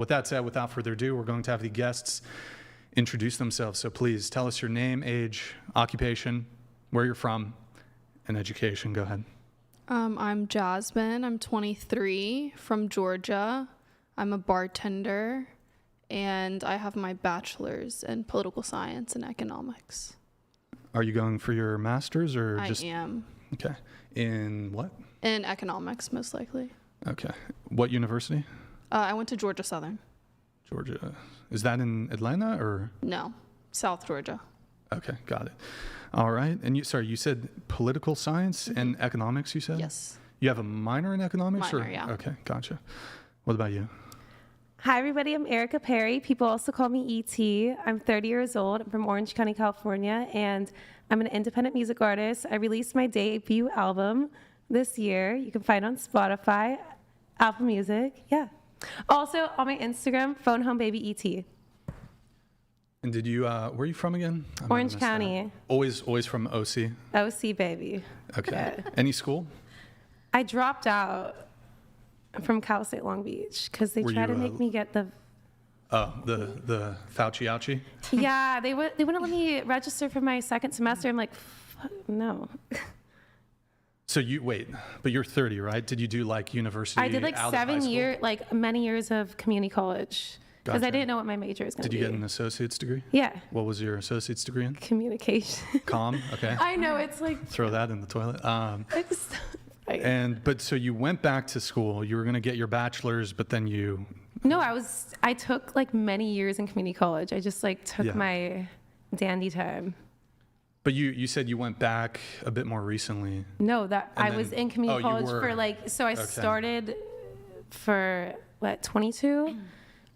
With that said, without further ado, we're going to have the guests introduce themselves. So please tell us your name, age, occupation, where you're from, and education. Go ahead. I'm Jasmine. I'm 23, from Georgia. I'm a bartender, and I have my bachelor's in political science and economics. Are you going for your master's or just? I am. Okay. In what? In economics, most likely. Okay. What university? I went to Georgia Southern. Georgia. Is that in Atlanta or? No, South Georgia. Okay, got it. All right. And you said political science and economics, you said? Yes. You have a minor in economics? Minor, yeah. Okay, gotcha. What about you? Hi, everybody. I'm Erica Perry. People also call me E.T. I'm 30 years old. I'm from Orange County, California, and I'm an independent music artist. I released my debut album this year. You can find it on Spotify, Apple Music. Yeah. Also, on my Instagram, Phone Home Baby E.T. And did you, where are you from again? Orange County. Always from OC? OC, baby. Okay. Yeah. Any school? I dropped out from Cal State Long Beach because they tried to make me get the... Oh, the Fauci ouchie? Yeah, they wouldn't let me register for my second semester. I'm like, no. So but you're 30, right? Did you do like university? I did like 7 years, like many years of community college because I didn't know what my major was going to be. Did you get an associate's degree? Yeah. What was your associate's degree in? Communication. Comm, okay. I know, it's like... Throw that in the toilet. It's But so you went back to school. You were going to get your bachelor's, but then you... No, I took like many years in community college. I just like took my dandy time. But you said you went back a bit more recently. No, I was in community college for so I Okay. started for 22,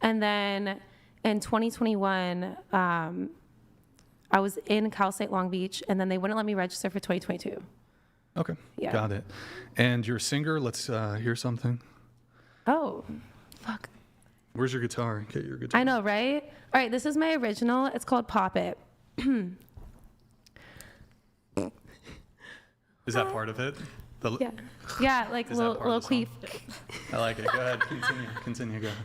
and then in 2021 I was in Cal State Long Beach, and then they wouldn't let me register for 2022. Okay, Yeah. Got it. And you're a singer. Let's hear something. Oh, fuck. Where's your guitar? Get your guitar. I know, right? All right, this is my original. It's called Pop It. Is that part of it? Yeah, like Is that little part of the queef. I like it. Go ahead. Continue. Go ahead.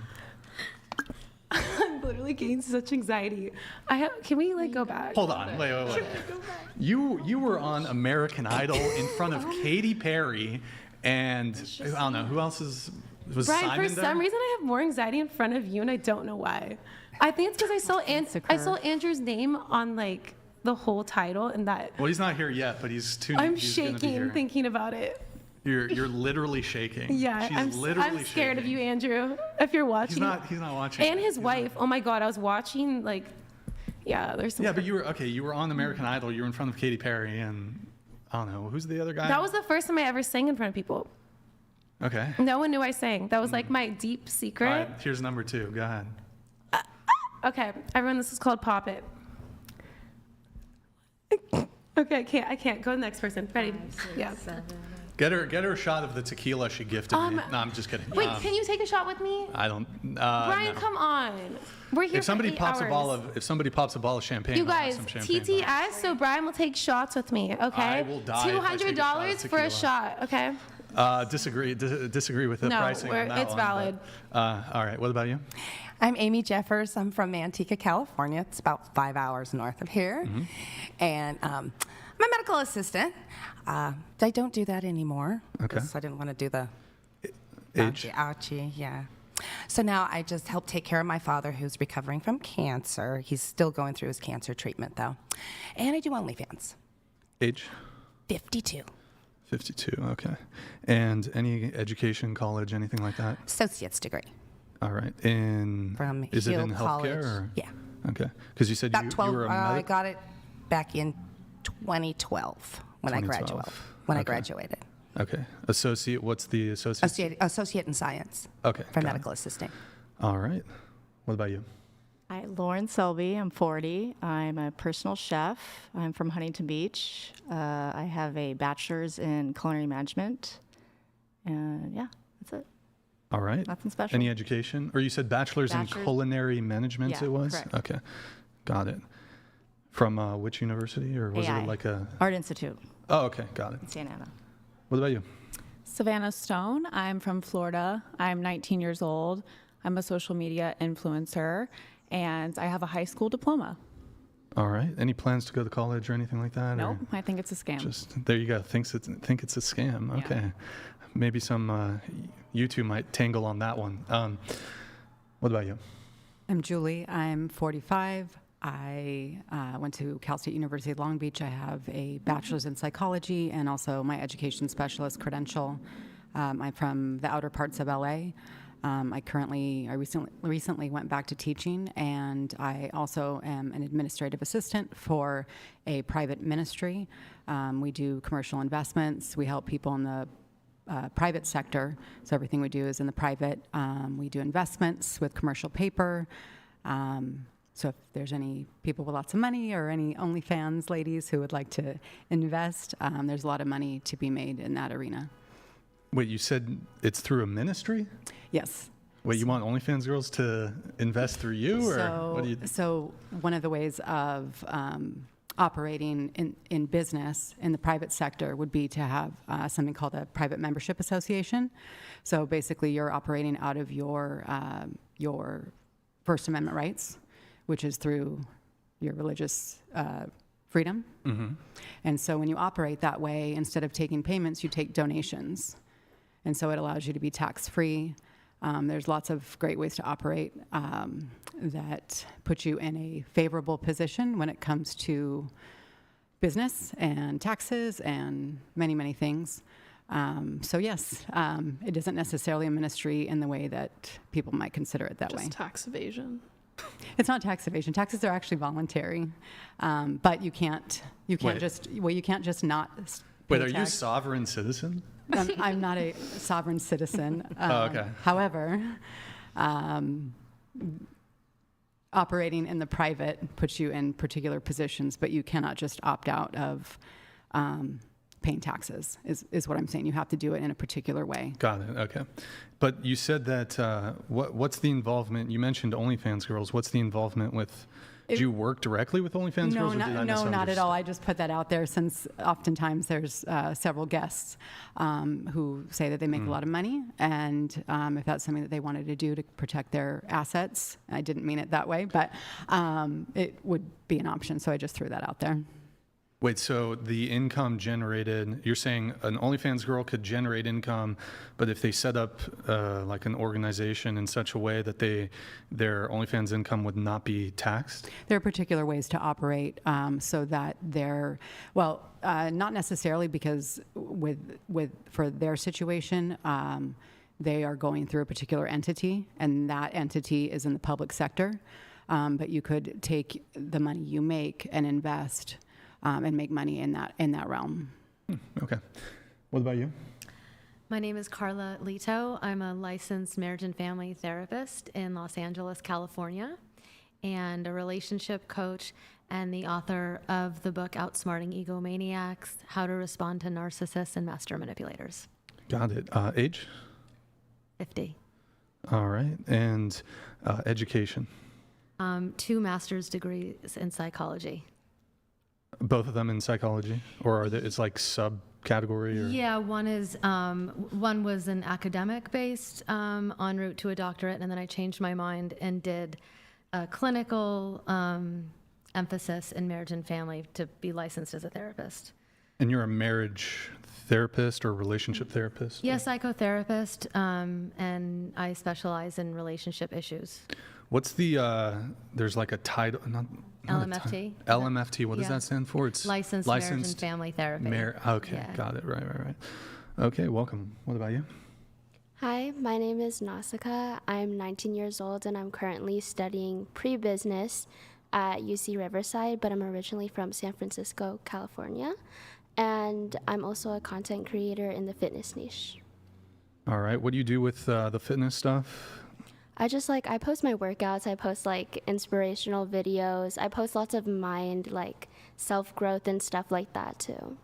I'm literally getting such anxiety. Can we like go back? Hold on. Wait. You were on American Idol in front of Katy Perry, and I don't know who else was Brian, Simon for there? some reason I have more anxiety in front of you, and I don't know why. I think it's because I saw Andrew's name on like the whole title, and that. Well, he's not here yet, but he's gonna be shaking here. thinking about it. You're literally shaking. Yeah, I'm scared of you, Andrew. If you're watching. He's not watching. And his wife. Oh my God, I was watching like. Yeah, there's some. Yeah, but you were on American Idol. You were in front of Katy Perry, and I don't know who's the other guy. That was the first time I ever sang in front of people. Okay. No one knew I sang. That was like my deep secret. All right, here's number 2. Go ahead. Okay, everyone, this is called Pop It. Okay, I can't. Go to the next person. Ready? 5, 6, yeah. 7. Get her a shot of the tequila she gifted me. No, I'm just kidding. Wait, can you take a shot with me? I don't. Brian, no. come on. We're here If somebody for 8 pops hours. if somebody pops a ball of champagne, You I'll have guys, some champagne TTS, so Brian will take shots with me, okay? I will die if I take a shot of $200 for a tequila. shot, okay? Disagree with the No, pricing on that it's one, valid. but, all right, what about you? I'm Amy Jeffers. I'm from Manteca, California. It's about 5 hours north of here. Mm-hmm. And I'm a medical assistant. I don't do that anymore. Okay. 'Cause I didn't want to do the Age? ouchie, yeah. So now I just help take care of my father who's recovering from cancer. He's still going through his cancer treatment, though. And I do OnlyFans. Age? 52. 52, okay. And any education, college, anything like that? Associate's degree. All right. From Is it Hill in College. healthcare? Or? Yeah. Okay. Because you said About you 12. were a I got it back in 2012 when I graduated. Okay. Associate, what's the associate? Associate in science. Okay. For got medical it. assisting. All right. What about you? Hi, Lauren Selby. I'm 40. I'm a personal chef. I'm from Huntington Beach. I have a bachelor's in culinary management. And yeah, that's it. All right. Nothing special. Any education? Or you said bachelor's in culinary management Yeah, it was? correct. Okay. Got it. From which university? Or was AI. it like a... Art Institute Oh, okay. Got it. in Santa Ana. What about you? Savannah Stone. I'm from Florida. I'm 19 years old. I'm a social media influencer, and I have a high school diploma. All right. Any plans to go to college or anything like that? Nope, Or I think it's a scam. just there you go. Think it's a scam. Yeah. Okay. Maybe some you two might tangle on that one. What about you? I'm Julie. I'm 45. I went to Cal State University Long Beach. I have a bachelor's in psychology and also my education specialist credential. I'm from the outer parts of LA. I recently went back to teaching, and I also am an administrative assistant for a private ministry. We do commercial investments. We help people in the private sector, so everything we do is in the private. We do investments with commercial paper. So if there's any people with lots of money or any OnlyFans ladies who would like to invest, there's a lot of money to be made in that arena. Wait, you said it's through a ministry? Yes. Wait, you want OnlyFans girls to invest through you, or what do you? So one of the ways of operating in business in the private sector would be to have something called a private membership association. So basically, you're operating out of your First Amendment rights, which is through your religious freedom. Mm-hmm. And so when you operate that way, instead of taking payments, you take donations. And so it allows you to be tax-free. There's lots of great ways to operate that put you in a favorable position when it comes to business and taxes and many, many things. So yes, it isn't necessarily a ministry in the way that people might consider it that way. Just tax evasion. It's not tax evasion. Taxes are actually voluntary, but you can't Wait. just not. Wait, pay are you a tax. sovereign citizen? I'm not a sovereign citizen. Oh, okay. However, operating in the private puts you in particular positions, but you cannot just opt out of paying taxes, is what I'm saying. You have to do it in a particular way. Got it. Okay. But you said that, what's the involvement? You mentioned OnlyFans girls. What's the involvement with, do you work directly with OnlyFans girls? Or did I No, not at all. misunderstand? I just put that out there since oftentimes there's several guests who say that they make a lot of money. And if that's something that they wanted to do to protect their assets, I didn't mean it that way, but it would be an option. So I just threw that out there. Wait, so the income generated, you're saying an OnlyFans girl could generate income, but if they set up like an organization in such a way that their OnlyFans income would not be taxed? There are particular ways to operate so that not necessarily, because for their situation, they are going through a particular entity, and that entity is in the public sector. But you could take the money you make and invest and make money in that realm. Okay. What about you? My name is Carla Lito. I'm a licensed marriage and family therapist in Los Angeles, California, and a relationship coach and the author of the book Outsmarting Egomaniacs: How to Respond to Narcissists and Master Manipulators. Got it. Age? 50. All right. And education? 2 master's degrees in psychology. Both of them in psychology? Or it's like subcategory? Or? Yeah, one was an academic based en route to a doctorate, and then I changed my mind and did a clinical emphasis in marriage and family to be licensed as a therapist. And you're a marriage therapist or relationship therapist? Yeah, psychotherapist, and I specialize in relationship issues. What's there's like a title, not LMFT. LMFT, what does Yeah. that stand for? It's Licensed marriage and family therapy. Okay, Yeah. got it. Right. Okay, welcome. What about you? Hi, my name is Nausicaa. I'm 19 years old and I'm currently studying pre-business at UC Riverside, but I'm originally from San Francisco, California. And I'm also a content creator in the fitness niche. All right, what do you do with the fitness stuff? I post my workouts, I post inspirational videos, I post lots of mind, self-growth and stuff like that too.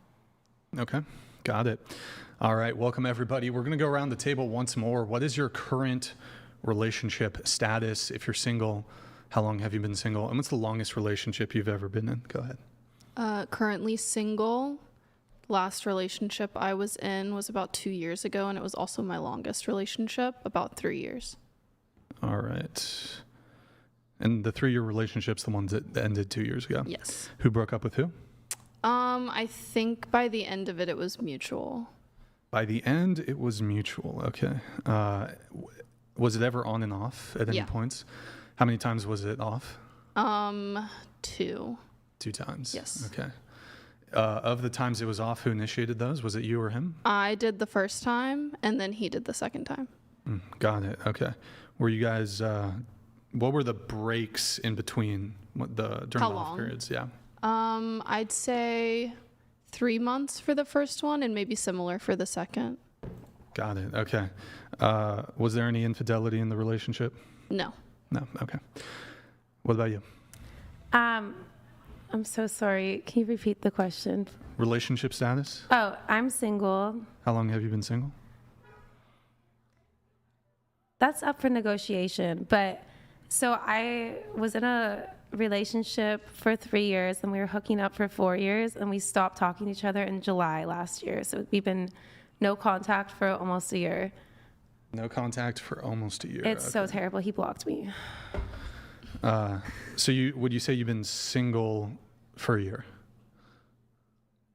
Okay, got it. All right, welcome everybody. We're gonna go around the table once more. What is your current relationship status? If you're single, how long have you been single? And what's the longest relationship you've ever been in? Go ahead. Currently single. Last relationship I was in was about 2 years ago, and it was also my longest relationship, about 3 years. All right. And the 3-year relationship's the ones that ended 2 years ago? Yes. Who broke up with who? I think by the end of it, it was mutual. By the end, it was mutual. Okay. Was it ever on and off at any Yeah. points? How many times was it off? 2. 2 times. Yes. Okay. Of the times it was off, who initiated those? Was it you or him? I did the first time, and then he did the second time. Got it. Okay. Were you guys? What were the breaks in between? During How the off long? periods? Yeah. I'd say 3 months for the first one, and maybe similar for the second. Got it. Okay. Was there any infidelity in the relationship? No. No. Okay. What about you? I'm so sorry. Can you repeat the question? Relationship status? Oh, I'm single. How long have you been single? That's up for negotiation. But so I was in a relationship for 3 years, and we were hooking up for 4 years, and we stopped talking to each other in July last year. So we've been no contact for almost a year. No contact for almost a year. It's so terrible. He blocked me. So would you say you've been single for a year?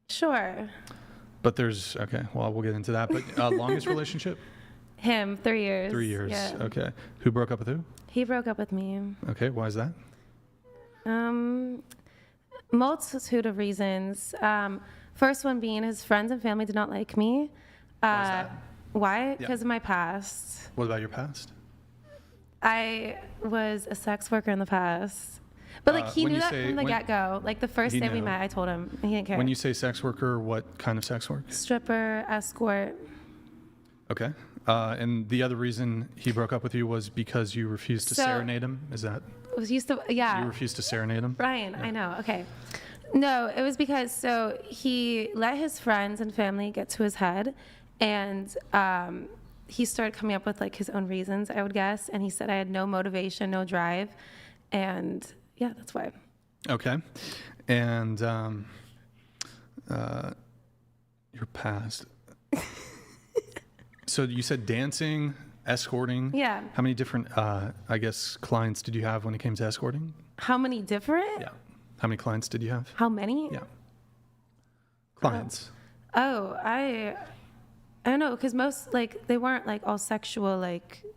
Sure. But okay. Well, we'll get into that. But longest relationship? Him, 3 years. 3 years. Yeah. Okay. Who broke up with who? He broke up with me. Okay. Why is that? Multitude of reasons. First one being his friends and family did not like me. Why is that? Why? Yeah. Because of my past. What about your past? I was a sex worker in the past. But like he when knew you that say- from the when- get-go. Like the first He day we knew. met, I told him. He didn't care. When you say sex worker, what kind of sex work? Stripper, escort. Okay. And the other reason he broke up with you was because you refused to So- serenade him? Is that? Was used to, yeah. You refused to serenade him? Brian, I know. Okay. No, it was because so he let his friends and family get to his head, and he started coming up with like his own reasons, I would guess. And he said I had no motivation, no drive, and yeah, that's why. Okay. And your past. So you said dancing, escorting. Yeah. How many different, I guess, clients did you have when it came to escorting? How many different? Yeah. How many clients did you have? How many? Yeah. Clients. Oh, I don't know, because most like they weren't like all sexual, like Yeah,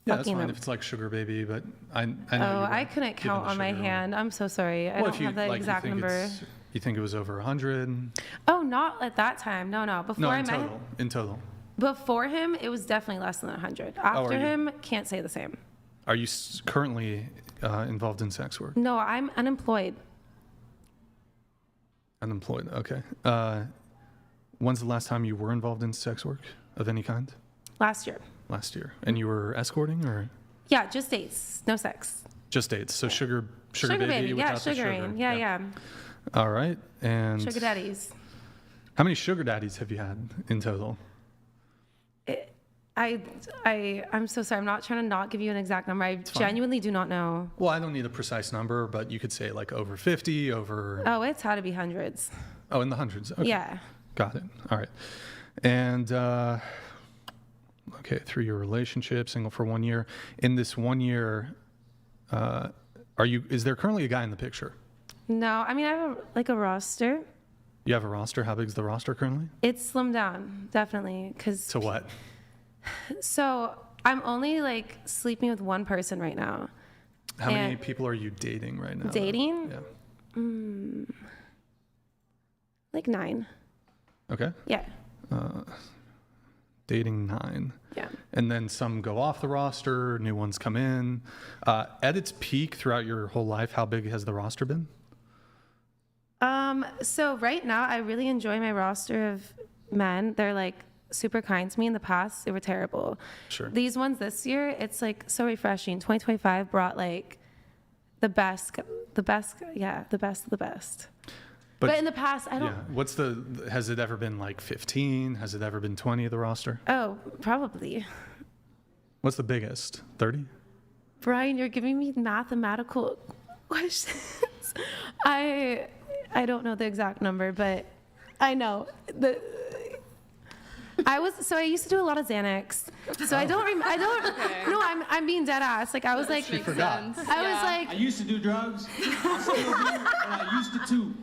that's fucking fine them. if it's like sugar baby, but I know. Oh, you I weren't couldn't given count the on my sugar. hand. I'm so sorry. I Well, don't if you have the like, exact you think number. you think it was over 100? Oh, not at that time. No. Before No, I in met total. him, In total. before him, it was definitely less than 100. are After you? him, can't say the same. Are you currently involved in sex work? No, I'm unemployed. Unemployed. Okay. When's the last time you were involved in sex work of any kind? Last year. Last year. And you were escorting or Yeah, just dates, no sex. just dates? So sugar Sugar baby yeah, without the sugaring. sugar. Yeah. All right. And Sugar daddies. how many sugar daddies have you had in total? I'm so sorry. I'm not trying to not give you an exact number. I genuinely do not know. Well, I don't need a precise number, but you could say like over 50, over Oh, it's had to be hundreds. Oh, in the hundreds. Okay. Yeah. Got it. All right. And okay, 3-year relationship, single for 1 year. In this 1 year, is there currently a guy in the picture? No, I mean I have a roster. You have a roster. How big is the roster currently? It's slimmed down, definitely, because To what? so I'm only like sleeping with one person right now. How many And- people are you dating right now? Dating? Yeah. Like 9. Okay. Yeah. Dating 9. Yeah. And then some go off the roster, new ones come in. At its peak throughout your whole life, how big has the roster been? So right now I really enjoy my roster of men. They're like super kind to me. In the past, they were terrible. Sure. These ones this year, it's like so refreshing. 2025 brought like the best, yeah, the best of the best. But in the past, I don't. Yeah. Has it ever been like 15? Has it ever been 20 of the roster? Oh, probably. What's the biggest? 30? Brian, you're giving me mathematical questions. I don't know the exact number, but I know the. I used to do a lot of Xanax. So I don't no, I'm being dead ass. Like I was like She forgot. I was like I used to do drugs. I still do, and I used to too.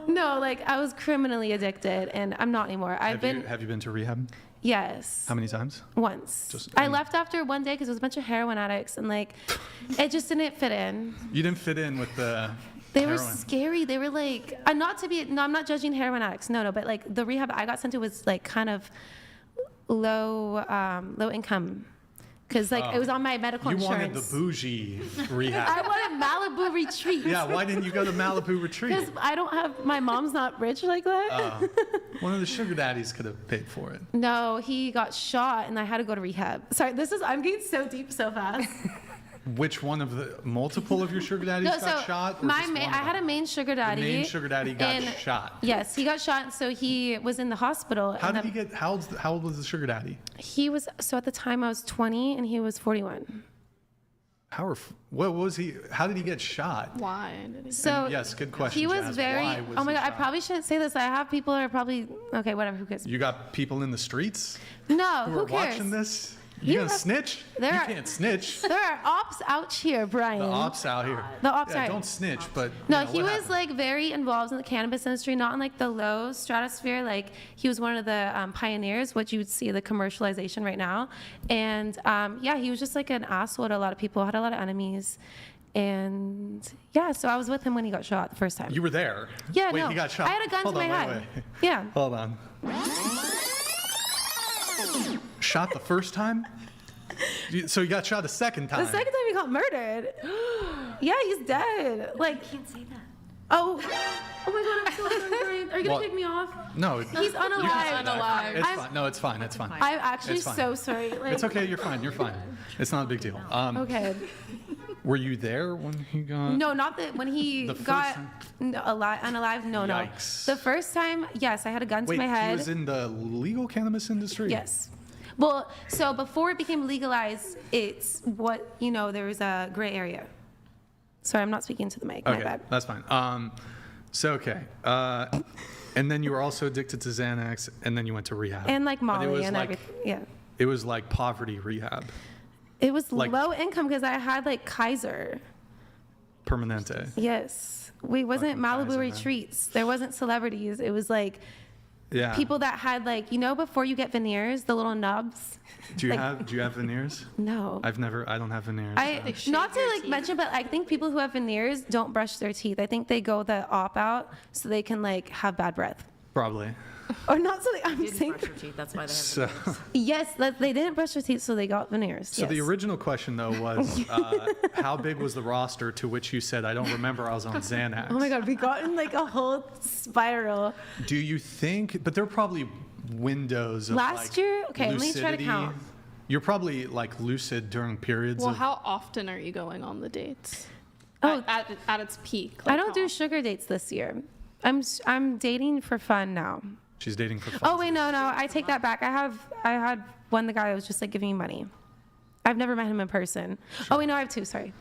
no, like I was criminally addicted and I'm not anymore. Have you been to rehab? Yes. How many times? Once. I left after one day because it was a bunch of heroin addicts and like it just didn't fit in. You didn't fit in with the They were heroin. scary. They were like, I'm not judging heroin addicts. No, but like the rehab I got sent to was like kind of low income. Because like it was on my medical insurance. You wanted the bougie rehab. I wanted Malibu retreat. Yeah, why didn't you go to Malibu retreat? Because I don't have, my mom's not rich like that. One of the sugar daddies could have paid for it. No, he got shot and I had to go to rehab. Sorry, I'm getting so deep so fast. Which one of the multiple of your sugar daddies got shot? Or just one of I had a them? main sugar daddy. The main sugar daddy got and- shot. Yes, he got shot, so he was in the hospital. How did he get? How old was the sugar daddy? He was, so at the time I was 20 and he was 41. What was he? How did he get shot? Why did he? So Yes, good question. he was Jazz. very, Why was oh my he God, I shot? probably shouldn't say this. I have people that are probably, okay, whatever, who cares? You got people in the streets No, who who are cares? watching this. You You gonna have- snitch? You there are- can't snitch. There are ops out here, Brian. The ops out here. The ops Yeah, out- don't snitch, but No, you know, he what was happened? like very involved in the cannabis industry, not in like the low stratosphere. Like he was one of the pioneers, what you would see the commercialization right now. And yeah, he was just like an asshole to a lot of people, had a lot of enemies. And yeah, so I was with him when he got shot the first time. You were there. Yeah, Wait, no. he got shot. I had a gun Hold to on, my wait, head. wait. Yeah. Hold on. Shot the first time? So you got shot a second time. The second time he got murdered. Yeah, he's dead. Like, I can't say that. oh my God, I'm so sorry, Brian. Are you gonna What? kick me off? No, He's unalive. It's I'm- fine. No, it's fine. It's fine. I'm actually It's fine. so sorry. Like, It's okay. You're fine. You're fine. It's not a big deal. Okay. Were you there when he got? No, not that when he The first got time? unalive. No, Yikes. no. The first time, yes, I had a gun Wait, to my head. he was in the legal cannabis industry? Yes. Well, so before it became legalized, it's what, there was a gray area. Sorry, I'm not speaking to the mic. My Okay, bad. that's fine. Okay. And then you were also addicted to Xanax, and then you went to rehab. And like But it Molly was and like, everything. Yeah. It was like poverty rehab, It was like- low income because I had like Kaiser. permanente. Yes. We wasn't Fucking Malibu Kaiser, man. retreats. There wasn't celebrities. It was like Yeah. people that had like, before you get veneers, the little nubs. Do you like- have veneers? No. I don't have veneers. Not to like mention, but I think people who have veneers don't brush their teeth. I think they go the op out so they can like have bad breath. Probably. Or not so I'm Didn't saying. brush your teeth, that's why they have So, veneers. Yes, they didn't brush their teeth, so they got veneers. so yes. the original question though was, how big was the roster? To which you said, I don't remember. I was on Xanax. Oh my God, we got in like a whole spiral. Do you think? But there are probably windows. Of Last like, year? Okay, let me try to lucidity. count. You're probably like lucid during periods Well, of. how often are you going on the dates? Oh. At its peak. I like don't how do often? sugar dates this year. I'm dating for fun now. She's dating for fun. Oh wait, no, I take that back. I had one, the guy that was just like giving me money. I've never met him in person. Oh wait, no, I have two. Sorry.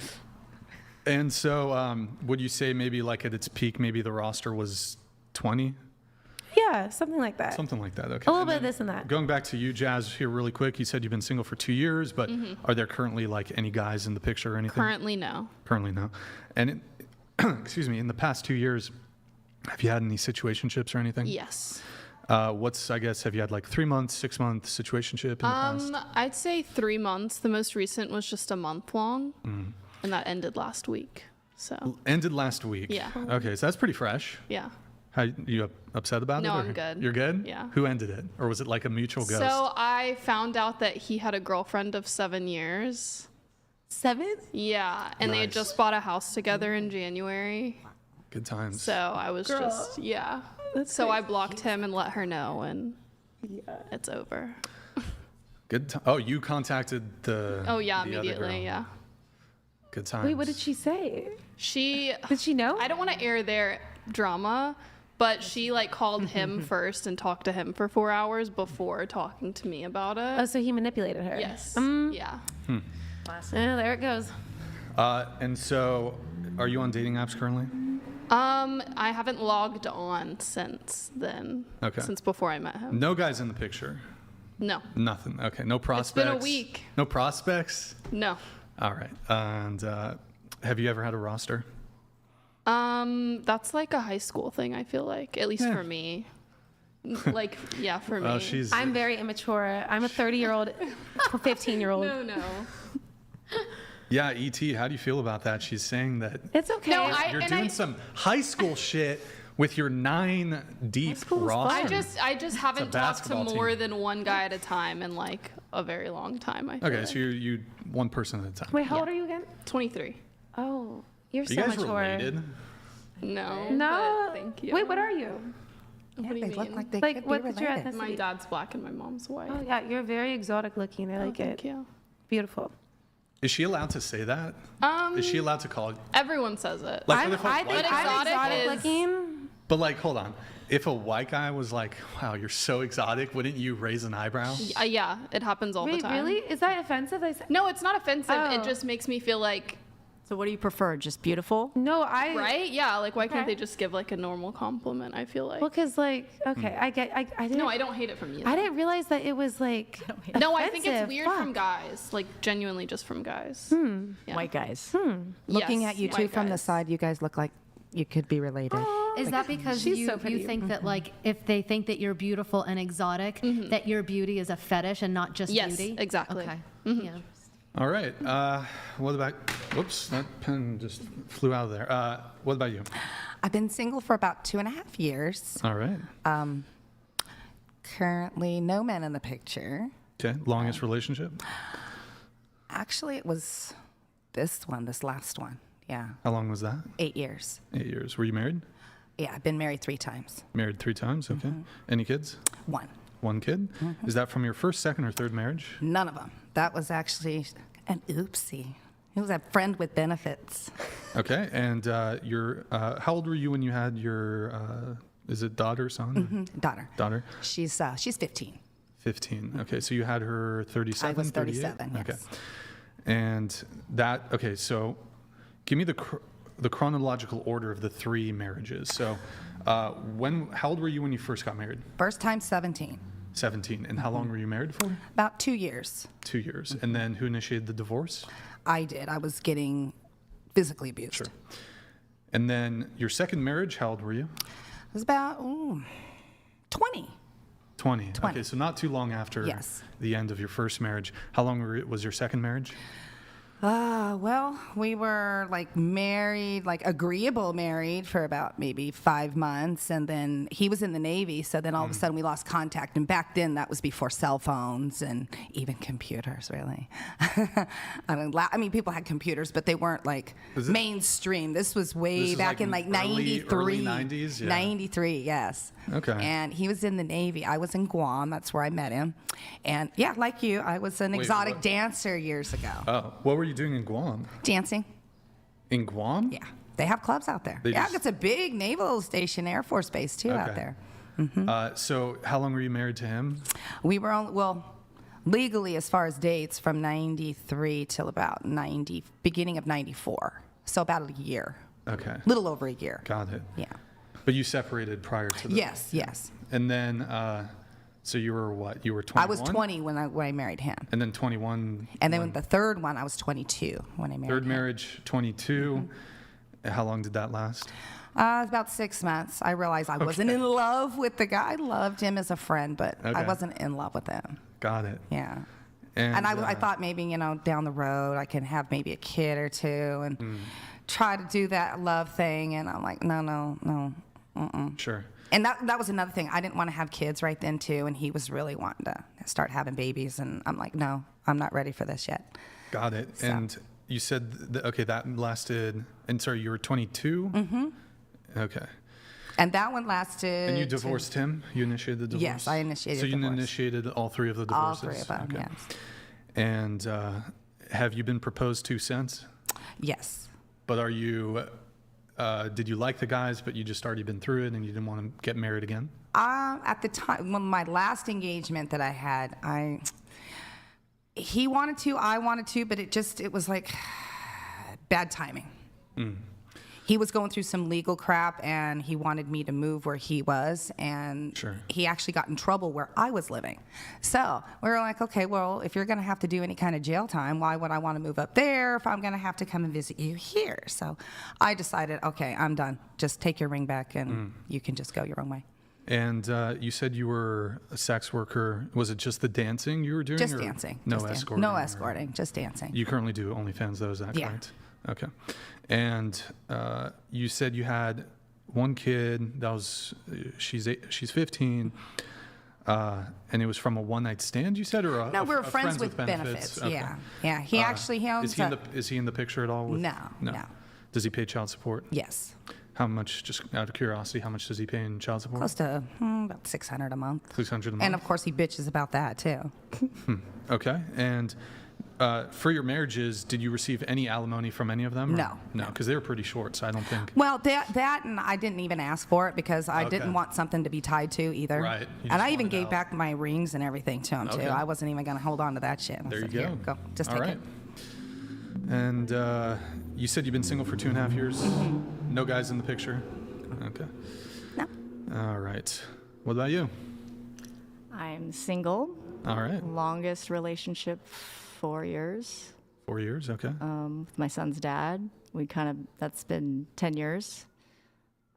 And so, would you say maybe like at its peak, maybe the roster was 20? Yeah, something like that. Something like that. Okay. A little And bit of then this and that. Going back to you, Jazz, here really quick. You said you've been single for 2 years, but Mm-hmm. are there currently like any guys in the picture or anything? Currently, no. Currently, no. And excuse me, in the past 2 years, have you had any situationships or anything? Yes. I guess, have you had like 3 months, 6 month situationship in the past? I'd say 3 months. The most recent was just a month long, Mm. and that ended last week. So Ended last week. Yeah. Okay, so that's pretty fresh. yeah. How you upset about it? No, or- I'm good. You're good? Yeah. Who ended it? Or was it like a mutual ghost? So I found out that he had a girlfriend of 7 years. 7? Yeah, and they had Nice. just bought a house together in January. Good times. So I was just so I blocked him and let her know, and it's over. Good time. Oh, you contacted the. Oh yeah, the other immediately. girl. Yeah. Good times. Wait, what did she say? Did she know? I don't want to air their drama, but she like called him first and talked to him for 4 hours before talking to me about Oh, it. so he manipulated her. Yes. Yeah. There it goes. And so, are you on dating apps currently? I haven't logged on since then. Okay. Since before I met him. No guys in the picture. No. Nothing. Okay. No prospects. It's been a week. No prospects. No. All right. And have you ever had a roster? That's like a high school thing, I feel like, at least for me. Like, yeah, for me. Oh, she's. I'm very immature. I'm a 30-year-old, 15-year-old. No. Yeah, E.T., how do you feel about that? She's saying that It's okay. No, you're doing some high school shit with your 9 deep roster. I just haven't talked to basketball more team. than one guy at a time in like a very long time. I feel Okay, like. so you one person at a time. Wait, how old are you again? 23. Oh, you're Are so you guys mature. related? No. No. but thank you. Wait, what are you? Yeah, What do you they look mean? like they Like, could be what's your related. ethnicity? My dad's black and my mom's white. Oh, yeah, you're very exotic looking. I like it. Thank you. Beautiful. Is she allowed to say that? Is she allowed to call it? Everyone says it. Like, what if a I white think guy- I'm exotic exotic is- looking. But like, hold on. If a white guy was like, "Wow, you're so exotic," wouldn't you raise an eyebrow? Yeah, it happens all the Wait, time. really? Is that offensive? No, it's not offensive. Oh. It just makes me feel like, So what do you prefer? Just beautiful? No, right? Yeah, like why can't Okay. they just give like a normal compliment? I feel like. Well, cause like, okay, I didn't. No, I don't hate it from you. I didn't realize that it was like. No, I think it's offensive. weird Fuck. from guys. Like genuinely just from guys. Yeah. White guys. Looking Yes, at you white two from the guys. side, you guys look like you could be related. Is that because She's you, so pretty. you think that like if they think that you're beautiful and exotic, that your beauty is a fetish and not just Yes, beauty? exactly. Okay. Yeah. All right. What about? Whoops, that pen just flew out of there. What about you? I've been single for about 2.5 years. All right. Currently, no men in the picture. Okay. Longest relationship? Actually, it was this last one. Yeah, How long was that? 8 years. 8 years. Were you married? Yeah, I've been married 3 times. Married 3 times. Okay. Any kids? 1. 1 kid. Is that from your first, second, or third marriage? None of them. That was actually an oopsie. It was a friend with benefits. Okay. And how old were you when you had your? Is it daughter, son? Daughter. Daughter. She's 15. 15. Okay. So you had her 37. I was 38? 37, yes. Okay. And that. Okay. So, give me the chronological order of the 3 marriages. So, how old were you when you first got married? First time 17. 17. And how long were you married for? About 2 years. 2 years. And then who initiated the divorce? I did. I was getting physically abused. Sure. And then your second marriage, how old were you? It was about 20. 20. 20. Okay, so not too long after Yes. the end of your first marriage. How long was your second marriage? Well, we were like married, like agreeable married for about maybe 5 months. And then he was in the Navy. So then all of a sudden we lost contact. And back then that was before cell phones and even computers, really. I mean, people had computers, but they weren't like Is it- mainstream. This was way This is back like in like early 93. 90s? Yeah. 93, yes. Okay. And he was in the Navy. I was in Guam. That's where I met him. And yeah, like you, I was an Wait, exotic what? dancer years ago. Oh, what were you doing in Guam? Dancing. In Guam? Yeah, they have clubs out there. They Yeah, just- it's a big naval station, Air Force Base too out Okay. there. So how long were you married to him? We were legally as far as dates from 93 till about beginning of 94. So about a year, Okay. little over a year. Got it. Yeah. But you separated prior to that? Yes. And then, so you were what? You were 21? I was 20 when I married him. And then 21? And then with the third one, I was 22 when I married Third him. marriage, 22. Mm-hmm. How long did that last? About 6 months. I realized I wasn't in love with the guy. I loved him as a friend, but I Okay. wasn't in love with him. Got it. Yeah. And, I thought maybe, down the road I can have maybe a kid or two and try to do that love thing. And I'm like, no. Sure. And that was another thing. I didn't want to have kids right then, too. And he was really wanting to start having babies. And I'm like, no, I'm not ready for this yet. Got it. So. And you said, that lasted, and sorry, you were 22? Mm-hmm. Okay. And that one lasted. And you divorced him? You initiated the divorce? Yes, I initiated So you divorce. initiated all 3 of the All divorces? 3 of them, Okay. yes. And have you been proposed to since? Yes. But are you, did you like the guys, but you just already been through it and you didn't want to get married again? At the time, when my last engagement that I had, he wanted to, I wanted to, but it was like bad timing. he was going through some legal crap, and he wanted me to move where he was, and Sure. he actually got in trouble where I was living. So we were like, okay, well, if you're going to have to do any kind of jail time, why would I want to move up there if I'm going to have to come and visit you here? So I decided, okay, I'm done. Just take your ring back, and you can just go your own way. And you said you were a sex worker. Was it just the dancing you were doing? Just or dancing. No Just escorting? No or- escorting, just dancing. You currently do OnlyFans, though, is that Yeah. correct? Okay. And you said you had one kid. That was she's 15, and it was from a one-night stand. You said, or a, No, we're a friends with benefits. Okay. Yeah, yeah. He actually he owns. Is he in the picture at all? No. Does he pay child support? Yes, How much? Just out of curiosity, how much does he pay in child support? close to about $600 a month. 600 a month. And of course, he bitches about that too. Okay. And for your marriages, did you receive any alimony from any of them? or- No, No, because they were pretty short, so I don't think. Well, that and I didn't even ask for it because I Okay. didn't want something to be tied to either. Right. You And just I even wanted gave out. back my rings and everything to him Okay. too. I wasn't even going to hold on to that shit. I There you said, "Here, go. go. Just All take right. it." And you said you've been single for 2.5 years? Mm-hmm. No guys in the picture? Okay. No. All right. What about you? I'm single. All right. Longest relationship, 4 years. 4 years? Okay. With my son's dad. That's been 10 years.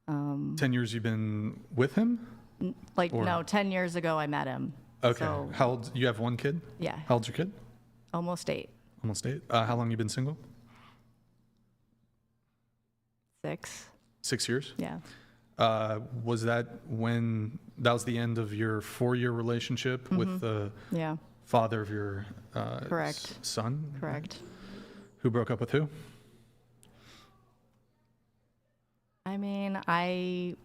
10 years you've been with him? Or- No, 10 years ago I met him. Okay. So, How old? You have one kid? yeah, How old's your kid? almost 8, Almost 8. How long you been single? 6. 6 years? Yeah. Was that when that was the end of your 4-year relationship with the Yeah, father of your Correct. son? correct. Who broke up with who? I mean, I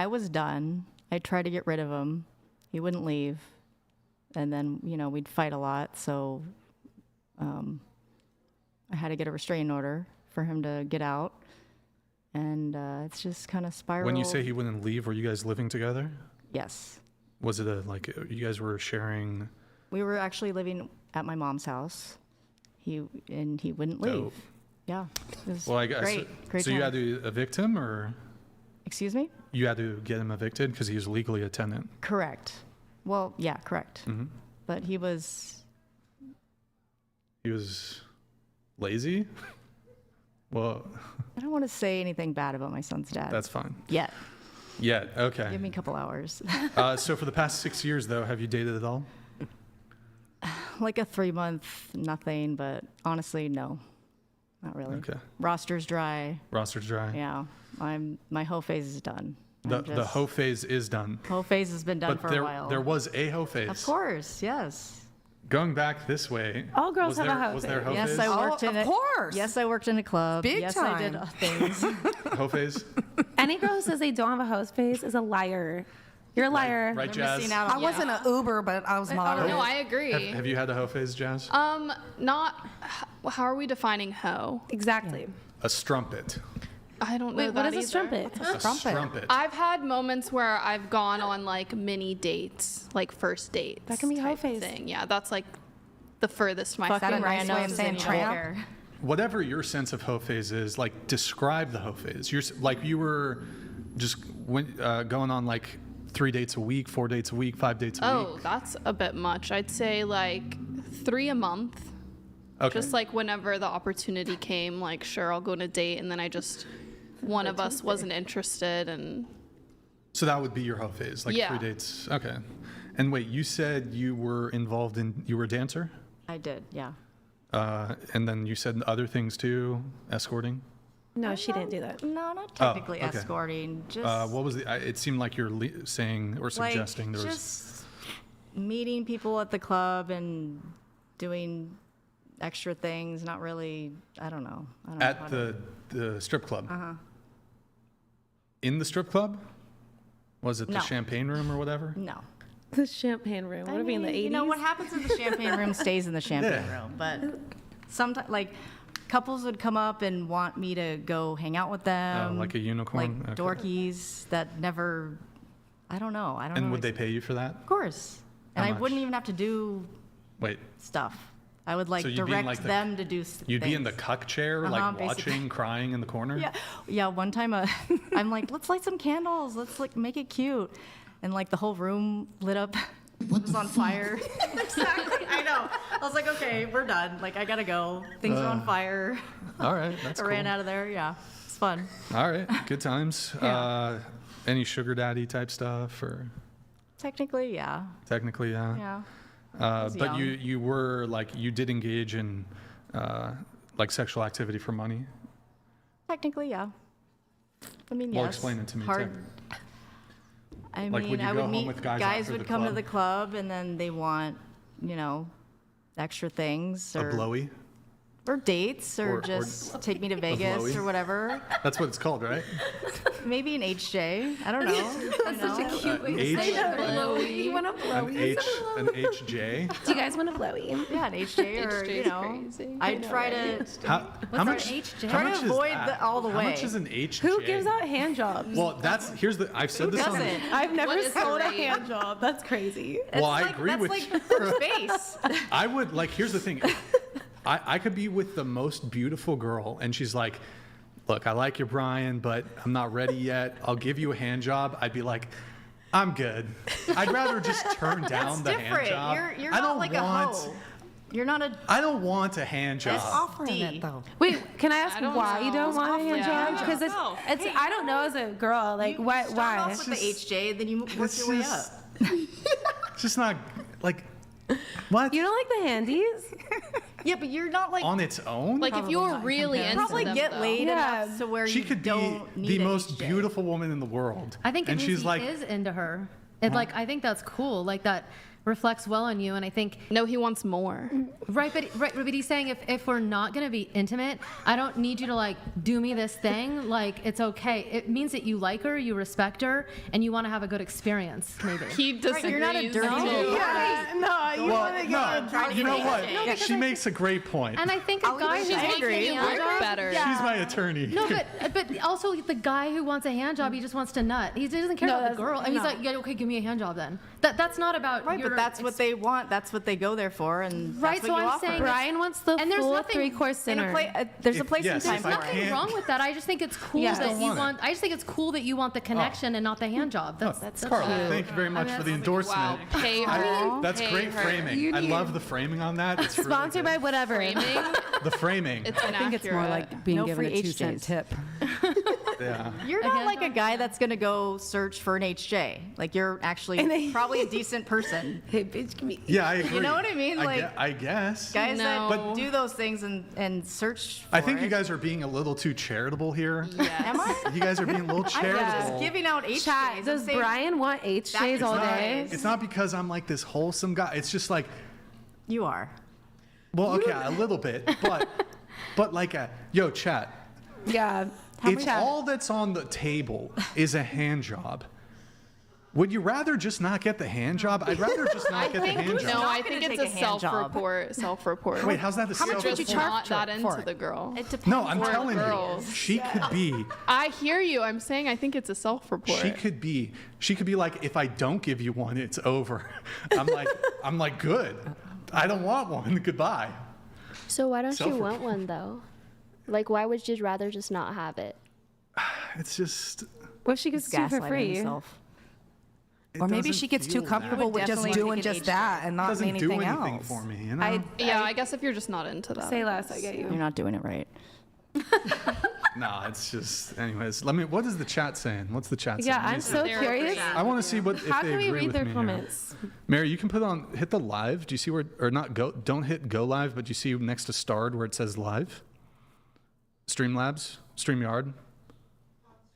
was done. I tried to get rid of him. He wouldn't leave. And then, we'd fight a lot. So I had to get a restraining order for him to get out. And it's just kind of spiraled. When you say he wouldn't leave, were you guys living together? Yes. Was it you guys were sharing? We were actually living at my mom's house. He wouldn't leave. Dope. Yeah. It was Well, I guess. great So you time. had to evict him, or Excuse me? you had to get him evicted because he was legally a tenant. Correct. Well, yeah, correct. Hmm. But he was He was lazy. Well, I don't want to say anything bad about my son's dad. that's fine. Yet. Yeah. Okay. Give me a couple hours. So for the past 6 years, though, have you dated at all? Like a 3-month nothing, but honestly, no. Not really. Okay. Roster's dry. Roster's dry. Yeah. My hoe phase is done. The hoe phase is done. Hoe phase has been done But for a while. there was a hoe phase. Of course, yes. Going back this way. All girls was have a there, hoe Was there phase. hoe Yes, phase? I worked in of it. course. Yes, I worked in a club. Big yes, I did time. things. Hoe phase? Any girl who says they don't have a host phase is a liar. You're a liar. Right, They're Jazz? missing out I on wasn't an Uber, but I was moderate. No, I agree. Have you had a hoe phase, Jazz? Not. How are we defining hoe? Exactly. A strumpet. I don't know Wait, that what is a either. strumpet? A strumpet. I've had moments where I've gone on like mini dates, like first dates. That can be hoe type phase. thing. Yeah, that's like the furthest my fucking a nice way of randoms saying and tramp? nowhere. Whatever your sense of hoe phase is, like describe the hoe phase. You were just going on like 3 dates a week, 4 dates a week, 5 dates a Oh, week. that's a bit much. I'd say like 3 a month. Okay. Just like whenever the opportunity came, like sure, I'll go on a date, and then one of us wasn't interested, and So that would be your hoe phase, like Yeah. 3 dates. Okay. And wait, you said you were you were a dancer? I did, yeah. And then you said other things too, escorting? No, she didn't do that. No, not technically okay. escorting. Just What was it seemed like you're saying or like, suggesting there was. just meeting people at the club and doing extra things. Not really. I don't know. I don't know how At to- the strip club? Uh-huh. In the strip club? Was it the No. champagne room or whatever? No. The champagne room. What are we in the 80s? You know what happens in the champagne room stays in the champagne Yeah. room. But sometimes, like, couples would come up and want me to go hang out with them. like a unicorn? Like Okay. dorkies that never. I don't know. I don't know. And would they pay you for that? Of course. And How I much? wouldn't even have to do Wait, stuff. I would like So you'd be in, direct like, the- them to do You'd be in the things. cuck chair, like watching, crying in the corner. Yeah. One time, I'm like, let's light some candles. Let's like make it cute, and like the whole room lit up. It was on fire. Exactly. I know. I was like, okay, we're done. Like I gotta go. Things are on fire. All right, that's I cool. ran out of there. Yeah, it's fun. All right, good times. Any sugar daddy type stuff, or Technically, yeah. technically, yeah. Yeah. But young. you were like you did engage in like sexual activity for money. Technically, yeah. I mean, Well, yes. explain it to me. Hard. I Like, mean, would you I go would home meet with guys after would the come to club? the club, and then they want, extra things A or blowy. or dates or Or just take me to Vegas blowy? or whatever. That's what it's called, right? Maybe an HJ. I don't know. That's such a cute An H, You want a an H, an HJ. Do you guys want a blowy? Yeah, an HJ or HJ 's crazy. I'd try to How much? HJ? How Try to much is avoid that? all the How much way. is an HJ? Who gives out hand jobs? Well, here's the. I've said this on. doesn't? I've never What is the sold a rate? hand job. That's crazy. Well, I agree that's with like you. first base. I would like. Here's the thing. I could be with the most beautiful girl, and she's like, "Look, I like you, Brian, but I'm not ready yet. I'll give you a hand job." I'd be like, "I'm good. I'd rather just turn down the hand Different. job. You're I not don't like want. a hoe. You're not a I don't want a hand job. Offering D. it though. Wait, can I ask don't why you know. don't want a hand Yeah. job? Because it's I don't know as a girl, like why? Start Why? off with the HJ, then you work It's your way up. just, it's just not like what You don't like the handies? Yeah, but you're not like on its own. Like if you were really into probably them, get though. laid Yeah. enough to where she you could be don't need the an most HJ. beautiful woman in the world. I think it and means she's he like, is into her. It like I think that's cool. Like that reflects well on you, and I think No, he wants more. right, but he's saying if we're not gonna be intimate, I don't need you to like do me this thing. Like it's okay. It means that you like her, you respect her, and you want to have a good experience. Maybe. He disagrees. you're not a dirty too. little No, you well, want to no, you know what? No, She makes a great point. And I think a guy who She's wants a making you hand look job. better. She's my attorney. No, but also the guy who wants a hand job, he just wants to nut. He doesn't care about the that's- girl, and he's no. like, yeah, okay, give me a hand job then. That's not about Right, your but that's what they want. That's what they go there for, and Right, that's so what you I'm offer. saying Brian wants the And there's full nothing- 3-course In a dinner. there's a place yes, and if time I for Nothing it. can't- wrong with that. I just think it's cool Yeah. that Don't you want it. want. I just think it's cool that you want the connection and not the hand job. That's Carla, cute. thank you very much for the endorsement. Wow, pay her. That's pay great her. framing. I love the framing on that. It's really Sponsored by good. whatever. Framing. The framing. It's I think it's more inaccurate. like being No given a free 2-cent HJs. tip. Yeah. You're not like a guy that's gonna go search for an HJ. Like you're actually probably a decent person. Hey, bitch, give me. Yeah, I agree. You know what I mean? Like I guess. guys No. that do those things and search. For I think it. you guys are being a little too charitable here. Am I? You guys are being a little I'm charitable. just giving out HJs. Chat, and does saying, Brian want HJs all It's not- day? It's not because I'm like this wholesome guy. It's just like, You are. well, okay, a little bit, but like yo, chat. Yeah. If all that's on the table is a hand job, would you rather just not get the hand job? I'd rather just not get the hand job. No, I not think gonna it's a take a hand job. self-report. Self-report. Wait, how's that the You're self-report? just not that for into it? the girl. It depends. No, I'm for telling girls. you, she could be. I hear you. I'm saying I think it's a self-report. She could be like, if I don't give you one, it's over. I'm like, good. I don't want one. Goodbye. So why don't you Self-report. want one though? Like why would you rather just not have it? It's just. What she gets to do for Gaslighting free? himself. It Or maybe doesn't she gets too feel that. comfortable would with just definitely doing take an just HJ. that and It not doesn't do anything anything else. for me, you know. Yeah, I guess if you're just not into that. Say less, I get you. You're not doing it right. No, it's just. Anyways, what is the chat saying? What's the chat saying? Yeah, Let me I'm see. so They're curious. chat. I want to see if How they can we agree read with their me comments? Here. Mary, you can hit the live. Do you see where, or not go? Don't hit go live, but you see next to starred where it says live. Streamlabs, StreamYard,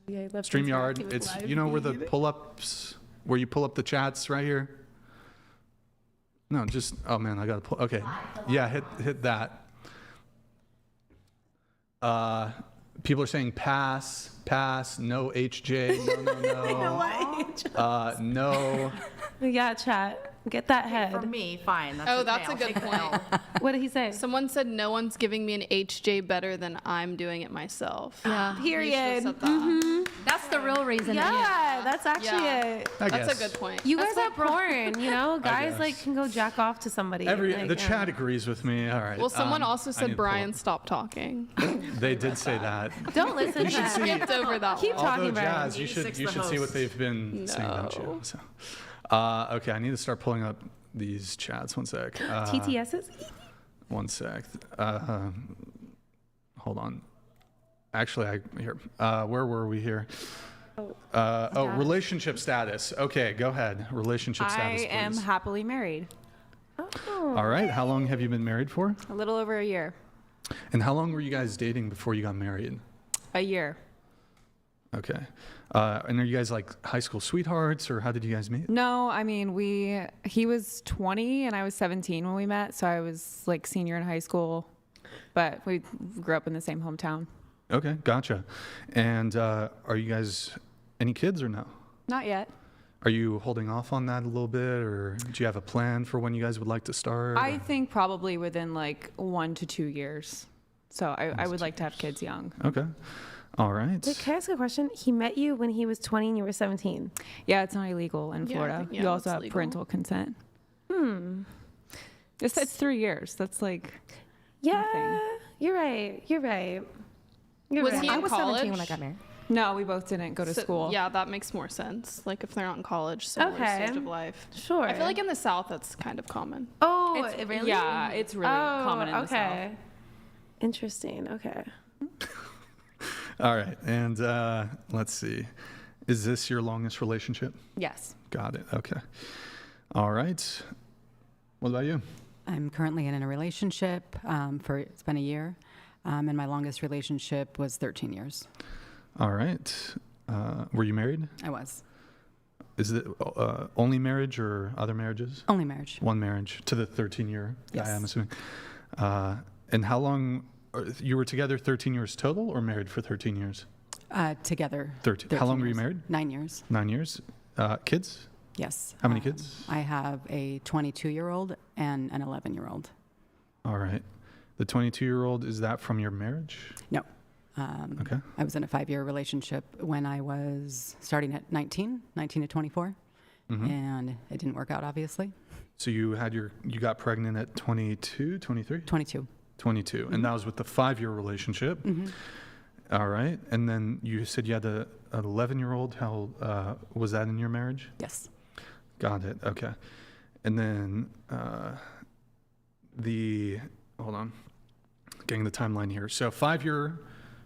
Yeah, let's StreamYard. interact with It's live you know where the feed. pull-ups, where you pull up the chats right here. No, just oh man, I gotta pull. Okay, yeah, hit that. People are saying pass, no HJ, no. No. Yeah, chat. Get that head. For me, fine. That's Oh, okay, that's a I'll good take the point. L. What did he say? Someone said no one's giving me an HJ better than I'm doing it myself. Yeah. Period. Said that. That's the real reason. Yeah, that's actually Yeah. it. I That's guess. a good point. You guys have porn, you know? Guys guess. like can go jack off to somebody. The like, chat agrees with me. All right. Well, someone I also need said to pull Brian, up. stop talking. They did say that. Don't listen to should that. see- Skipped over that Keep one. talking, Although Brian. Jazz, you should 86 you the should see what host. they've been saying about you. No. So, okay, I need to start pulling up these chats. One sec. TTSs? One sec. Hold on. Actually, here. Where were we here? Relationship status. Okay, go ahead. Relationship status, I am please. happily married. All right. How long have you been married for? A little over a year. And how long were you guys dating before you got married? A year. Okay. And are you guys like high school sweethearts, or how did you guys meet? No, I mean, he was 20 and I was 17 when we met. So I was like senior in high school, but we grew up in the same hometown. Okay, gotcha. And are you guys any kids or no? Not yet. Are you holding off on that a little bit, or do you have a plan for when you guys would like to start? I think probably within like 1 to 2 years. So I would like to have kids young. Okay. All right. Wait, can I ask a question? He met you when he was 20 and you were 17. Yeah, it's not illegal in Yeah, I Florida. think- yeah, you also that's have legal. parental consent. It's 3 years. That's like Yeah, Nothing. you're right. You're right. You're Was right. he I in was college? 17 when I got married. no, we both didn't go to So- school. Yeah, that makes more sense. Like if they're not in college, similar Okay. stage of life. Sure. I feel like in the South that's kind of common. Oh, It's, really? Yeah, it's really common in the South. okay. Interesting. Okay. All right. And let's see. Is this your longest relationship? Yes. Got it. Okay. All right. What about you? I'm currently in a relationship it's been a year, and my longest relationship was 13 years. All right. Were you married? I was. Is it only marriage or other marriages? Only marriage. One marriage to the 13-year Yes. guy, I'm assuming. And how long, you were together 13 years total or married for 13 years? Together. 13. How long were you years. married? 9 years. 9 years. Kids? Yes. How many kids? I have a 22-year-old and an 11-year-old. All right. The 22-year-old, is that from your marriage? No. Okay. I was in a 5-year relationship when I was starting at 19 to 24, and it didn't work out, obviously. So you got pregnant at 22, 23? 22. 22. And that was with the 5-year relationship. All right. And then you said you had an 11-year-old. How was that in your marriage? Yes. Got it. Okay. And then hold on, getting the timeline here. So 5-year,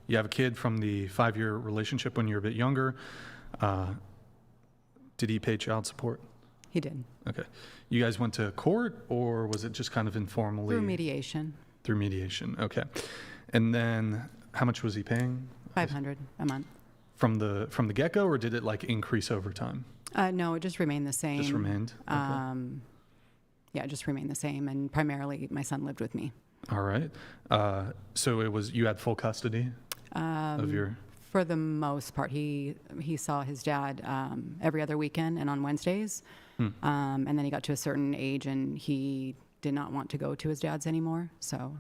you have a kid from the 5-year relationship when you're a bit younger. Did he pay child support? He did. Okay. You guys went to court, or was it just kind of informally? Through mediation. Through mediation. Okay. And then how much was he paying? $500 a month. From the get-go, or did it like increase over time? No, it just remained the same. Just remained? Okay. Yeah, it just remained the same, and primarily my son lived with me. All right. So you had full custody of your. For the most part, he saw his dad every other weekend and on Wednesdays, and then he got to a certain age and he did not want to go to his dad's anymore, so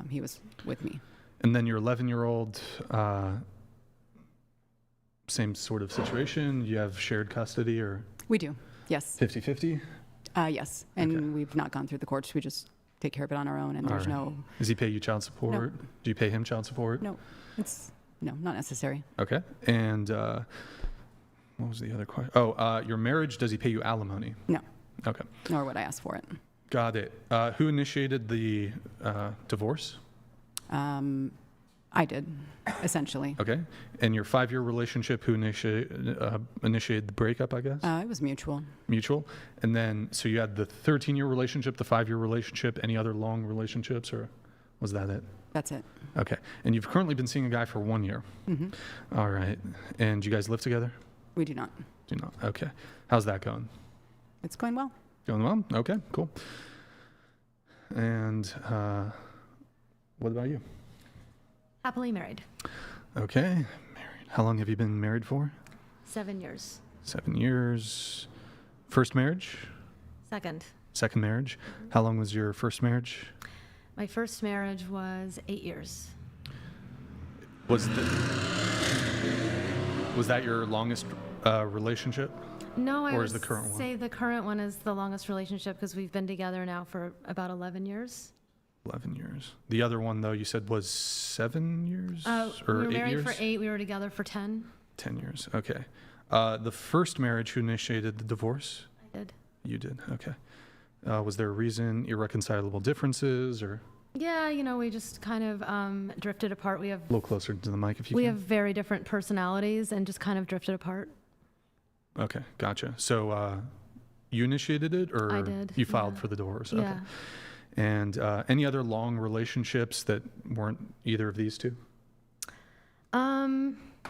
he was with me. And then your 11-year-old, same sort of situation. You have shared custody, or We do, yes. 50-50? Yes, and Okay. we've not gone through the courts. We just take care of it on our own, and All there's right. Does he pay you child support? Do you pay him child support? no, not necessary. Okay. And what was the other question? Oh, your marriage, does he pay you alimony? No, Okay. nor would I ask for it. Got it. Who initiated the divorce? I did, essentially. Okay. And your 5-year relationship, who initiated the breakup, I guess? It was mutual. Mutual. And then, so you had the 13-year relationship, the 5-year relationship, any other long relationships, or was that it? That's it. Okay. And you've currently been seeing a guy for 1 year. All right. And you guys live together? We do not. Do not. Okay. How's that going? It's going well. Going well? Okay, cool. And what about you? Happily married. Okay, married. How long have you been married for? 7 years. 7 years. First marriage? Second. Second marriage. How long was your first marriage? My first marriage was 8 years. Was that your longest relationship? No, I Or would is the current one? say the current one is the longest relationship because we've been together now for about 11 years. 11 years. The other one, though, you said was 7 years? We Or were 8 married years? for 8. We were together for 10. 10 years. Okay. The first marriage, who initiated the divorce? I did. You did. Okay. Was there a reason, irreconcilable differences, or Yeah, we just kind of drifted apart. We have a little closer to the mic if you we can? have very different personalities and just kind of drifted apart. Okay, gotcha. So you initiated it, or I did, you filed yeah. for the divorce? Yeah. Okay. And any other long relationships that weren't either of these two?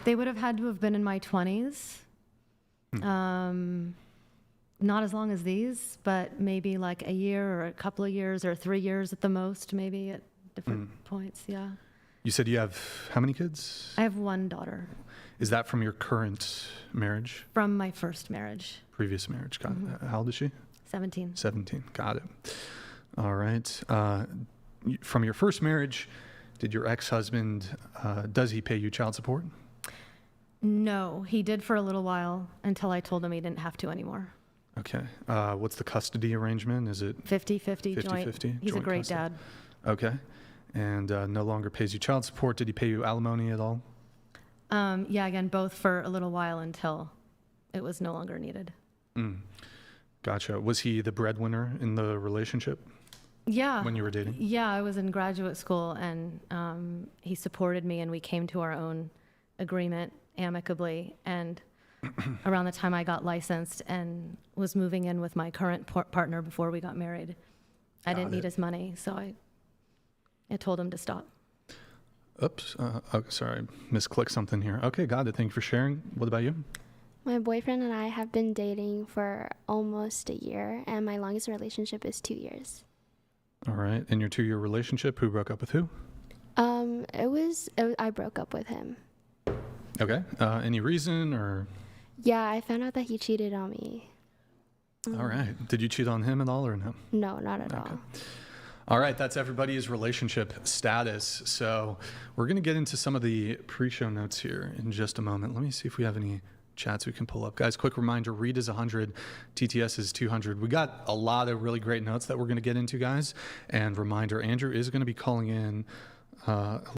They would have had to have been in my 20s. Not as long as these, but maybe like a year or a couple of years or 3 years at the most, maybe at different points. Yeah. You said you have how many kids? I have one daughter Is that from your current marriage, from my first marriage, previous marriage? Got it. How old is she? 17. 17. Got it. All right. From your first marriage, did your ex-husband, does he pay you child support? No, he did for a little while until I told him he didn't have to anymore. Okay. What's the custody arrangement? Is it 50-50 joint. 50-50? He's a Joint great custody. dad. Okay. And no longer pays you child support. Did he pay you alimony at all? Yeah, again, both for a little while until it was no longer needed. Gotcha. Was he the breadwinner in the relationship Yeah. when you were dating? Yeah, I was in graduate school and he supported me and we came to our own agreement amicably. And around the time I got licensed and was moving in with my current partner before we got married, I didn't need his money, so I told him to stop. Oops. Sorry, I misclicked something here. Okay, got it. Thank you for sharing. What about you? My boyfriend and I have been dating for almost a year, and my longest relationship is 2 years. All right. In your 2-year relationship, who broke up with who? I broke up with him. Okay. Any reason or? Yeah, I found out that he cheated on me. All right. Did you cheat on him at all or no? No, not at all. All right, that's everybody's relationship status. So we're going to get into some of the pre-show notes here in just a moment. Let me see if we have any chats we can pull up. Guys, quick reminder, Reed is 100, TTS is 200. We got a lot of really great notes that we're going to get into, guys. And reminder, Andrew is going to be calling in